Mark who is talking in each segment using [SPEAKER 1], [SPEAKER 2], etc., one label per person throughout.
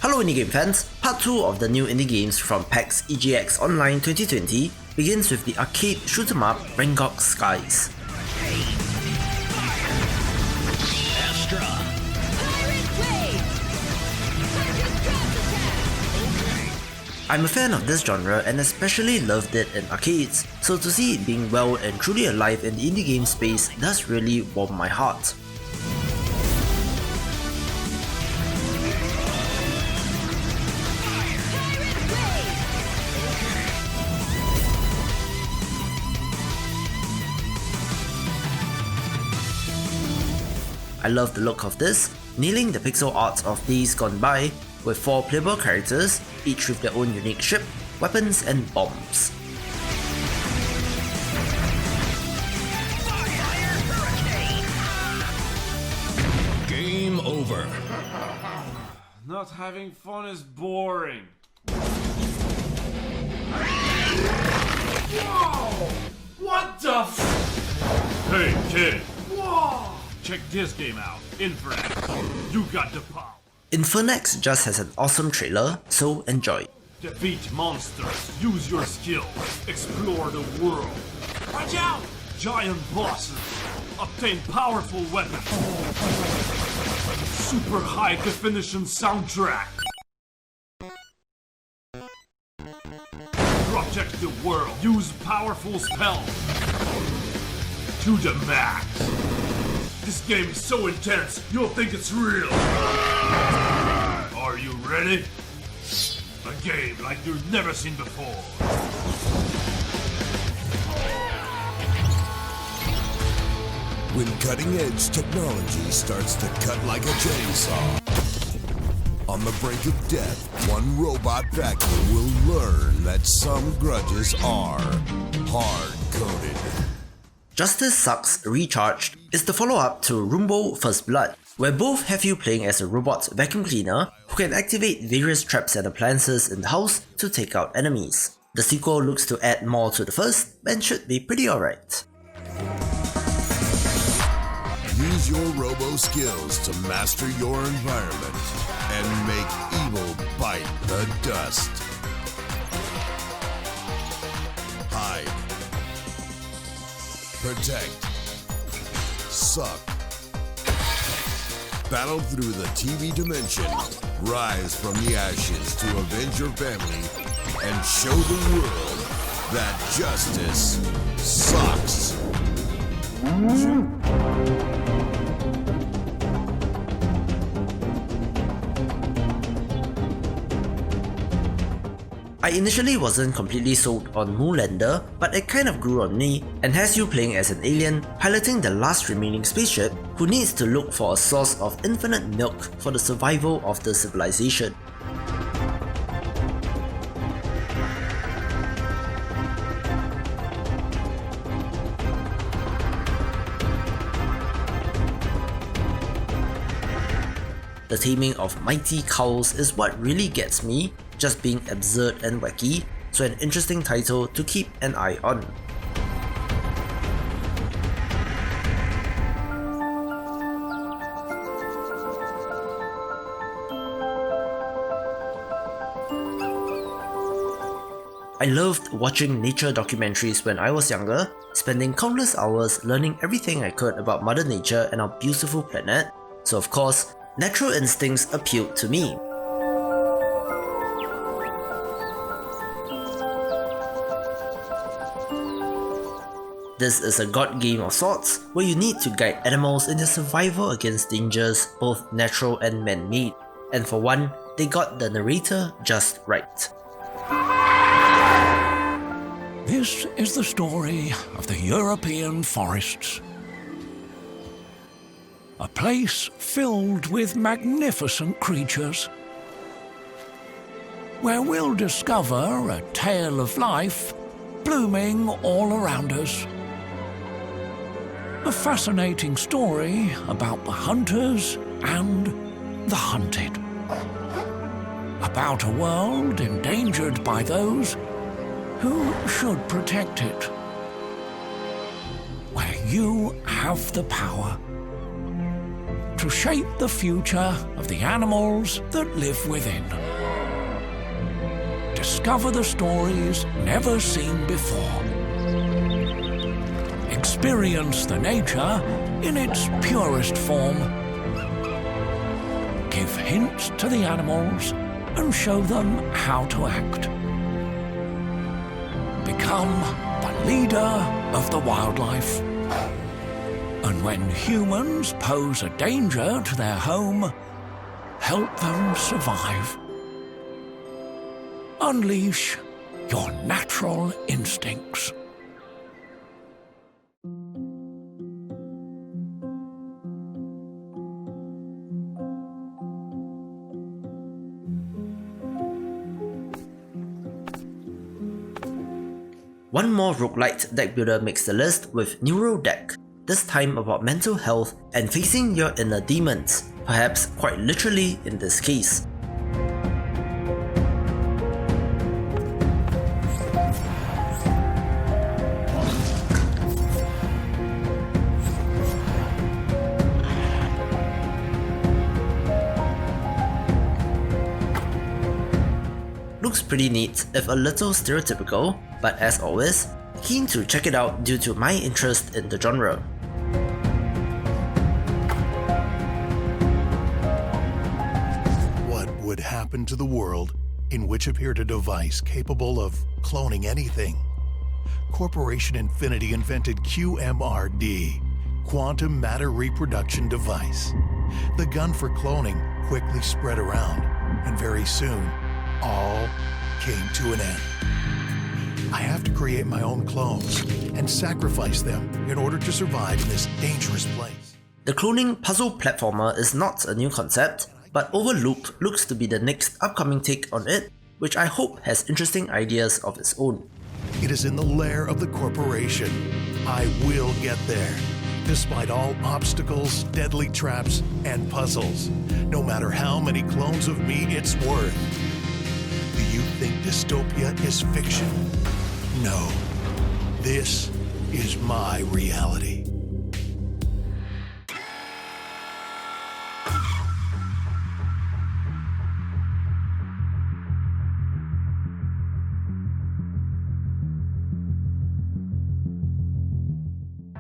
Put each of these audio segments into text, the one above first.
[SPEAKER 1] Hello indie game fans, part 2 of the new indie games from PAX EGX Online 2020 begins with the arcade shoot-em-up Rangok Skies. I'm a fan of this genre and especially loved it in arcades, so to see it being well and truly alive in the indie game space does really warm my heart. I love the look of this, nailing the pixel art of Days Gone By, with 4 playable characters, each with their own unique ship, weapons and bombs.
[SPEAKER 2] Game over.
[SPEAKER 3] Not having fun is boring. Whoa! What the f— Hey kid! Whoa! Check this game out, Infernax. You got the power.
[SPEAKER 1] Infernax just has an awesome trailer, so enjoy.
[SPEAKER 3] Defeat monsters, use your skills, explore the world. Watch out! Giant bosses, obtain powerful weapons. Super high definition soundtrack. Protect the world, use powerful spells. To the max. This game is so intense, you'll think it's real. Are you ready? A game like you've never seen before.
[SPEAKER 2] When cutting-edge technology starts to cut like a chainsaw. On the brink of death, one robot vacuum will learn that some grudges are hard-coded.
[SPEAKER 1] Justice Sucks Recharged is the follow-up to Rumbo First Blood, where both have you playing as a robot vacuum cleaner who can activate various traps and appliances in the house to take out enemies. The sequel looks to add more to the first and should be pretty alright.
[SPEAKER 2] Use your robo skills to master your environment and make evil bite the dust. Hide. Protect. Suck. Battle through the TV dimension. Rise from the ashes to avenge your family and show the world that justice sucks.
[SPEAKER 1] I initially wasn't completely sold on Moonlander, but it kind of grew on me and has you playing as an alien piloting the last remaining spaceship who needs to look for a source of infinite milk for the survival of the civilization. The taming of mighty cows is what really gets me, just being absurd and wacky, so an interesting title to keep an eye on. I loved watching nature documentaries when I was younger, spending countless hours learning everything I could about Mother Nature and our beautiful planet, so of course, natural instincts appealed to me. This is a god game of sorts, where you need to guide animals in their survival against dangers, both natural and man-made, and for one, they got the narrator just right.
[SPEAKER 4] This is the story of the European forests. A place filled with magnificent creatures, where we'll discover a tale of life blooming all around us. A fascinating story about the hunters and the hunted. About a world endangered by those who should protect it. Where you have the power to shape the future of the animals that live within. Discover the stories never seen before. Experience the nature in its purest form. Give hints to the animals and show them how to act. Become the leader of the wildlife. And when humans pose a danger to their home, help them survive. Unleash your natural instincts.
[SPEAKER 1] One more roguelite deck builder makes the list with Neurodeck, this time about mental health and facing your inner demons, perhaps quite literally in this case. Looks pretty neat if a little stereotypical, but as always, keen to check it out due to my interest in the genre.
[SPEAKER 5] What would happen to the world in which appeared a device capable of cloning anything? Corporation Infinity invented QMRD, Quantum Matter Reproduction Device. The gun for cloning quickly spread around, and very soon, all came to an end. I have to create my own clones and sacrifice them in order to survive in this dangerous place.
[SPEAKER 1] The cloning puzzle platformer is not a new concept, but Overlooked looks to be the next upcoming take on it, which I hope has interesting ideas of its own.
[SPEAKER 5] It is in the lair of the corporation. I will get there, despite all obstacles, deadly traps, and puzzles. No matter how many clones of me it's worth. Do you think dystopia is fiction? No. This is my reality.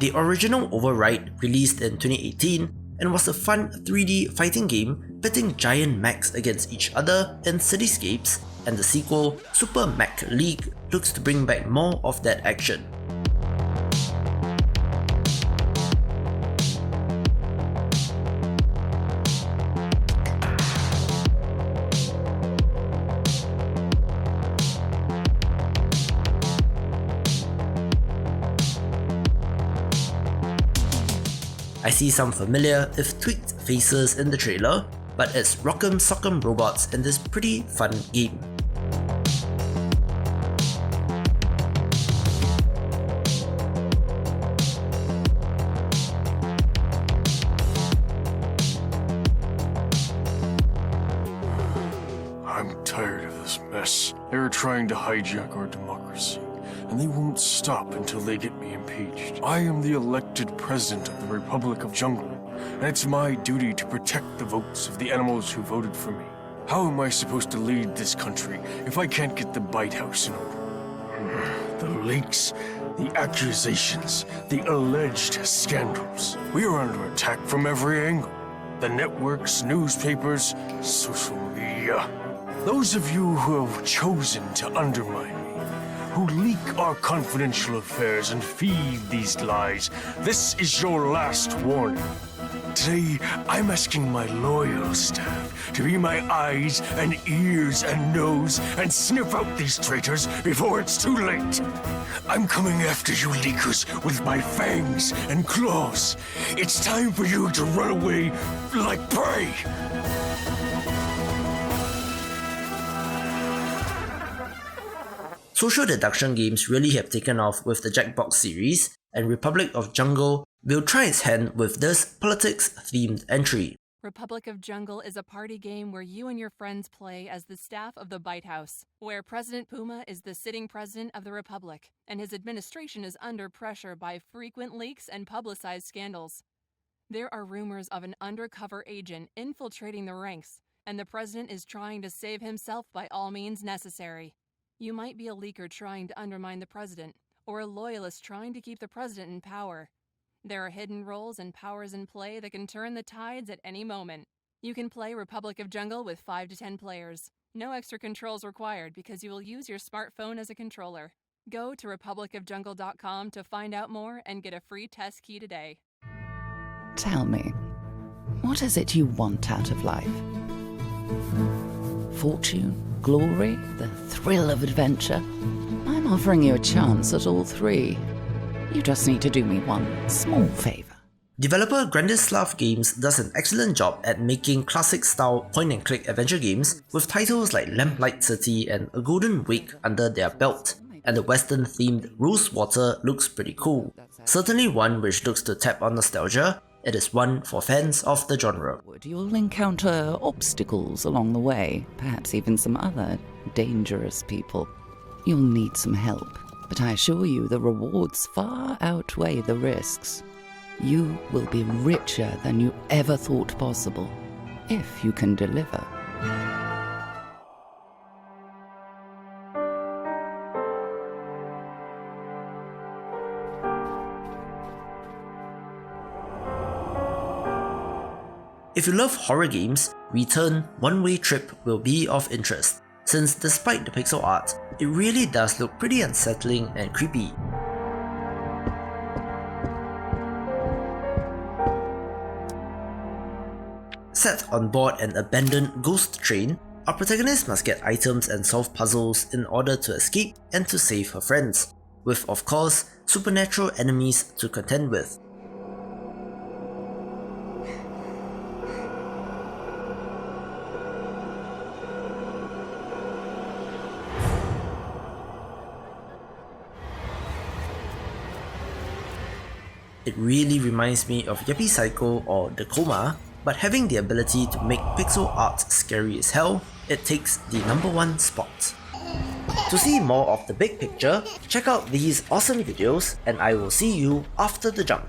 [SPEAKER 1] The original Override released in 2018 and was a fun 3D fighting game pitting giant mechs against each other in cityscapes, and the sequel, Super Mech League, looks to bring back more of that action. I see some familiar, if tweaked, faces in the trailer, but it's Rock'em Sock'em robots in this pretty fun game.
[SPEAKER 6] I'm tired of this mess. They're trying to hijack our democracy, and they won't stop until they get me impeached. I am the elected president of the Republic of Jungle, and it's my duty to protect the votes of the animals who voted for me. How am I supposed to lead this country if I can't get the Bite House in order? The leaks, the accusations, the alleged scandals. We are under attack from every angle. The networks, newspapers, social media. Those of you who have chosen to undermine me, who leak our confidential affairs and feed these lies, this is your last warning. Today, I'm asking my loyal staff to be my eyes and ears and nose and sniff out these traitors before it's too late. I'm coming after you leakers with my fangs and claws. It's time for you to run away like prey.
[SPEAKER 1] Social deduction games really have taken off with the Jackbox series, and Republic of Jungle will try its hand with this politics-themed entry.
[SPEAKER 7] Republic of Jungle is a party game where you and your friends play as the staff of the Bite House, where President Puma is the sitting president of the Republic, and his administration is under pressure by frequent leaks and publicized scandals. There are rumors of an undercover agent infiltrating the ranks, and the president is trying to save himself by all means necessary. You might be a leaker trying to undermine the president, or a loyalist trying to keep the president in power. There are hidden roles and powers in play that can turn the tides at any moment. You can play Republic of Jungle with 5 to 10 players. No extra controls required because you will use your smartphone as a controller. Go to republicofjungle.com to find out more and get a free test key today.
[SPEAKER 8] Tell me, what is it you want out of life? Fortune, glory, the thrill of adventure? I'm offering you a chance at all three. You just need to do me one small favor.
[SPEAKER 1] Developer Grandislav Games does an excellent job at making classic-style point-and-click adventure games with titles like Lamplight City and A Golden Wake under their belt, and the western-themed Rosewater looks pretty cool. Certainly one which looks to tap on nostalgia. It is one for fans of the genre.
[SPEAKER 8] You'll encounter obstacles along the way, perhaps even some other dangerous people. You'll need some help, but I assure you the rewards far outweigh the risks. You will be richer than you ever thought possible, if you can deliver.
[SPEAKER 1] If you love horror games, Return One Way Trip will be of interest, since despite the pixel art, it really does look pretty unsettling and creepy. Set on board an abandoned ghost train, our protagonist must get items and solve puzzles in order to escape and to save her friends, with of course supernatural enemies to contend with. It really reminds me of Yappy Psycho or The Coma, but having the ability to make pixel art scary as hell, it takes the #1 spot. To see more of the big picture, check out these awesome videos and I will see you after the jump.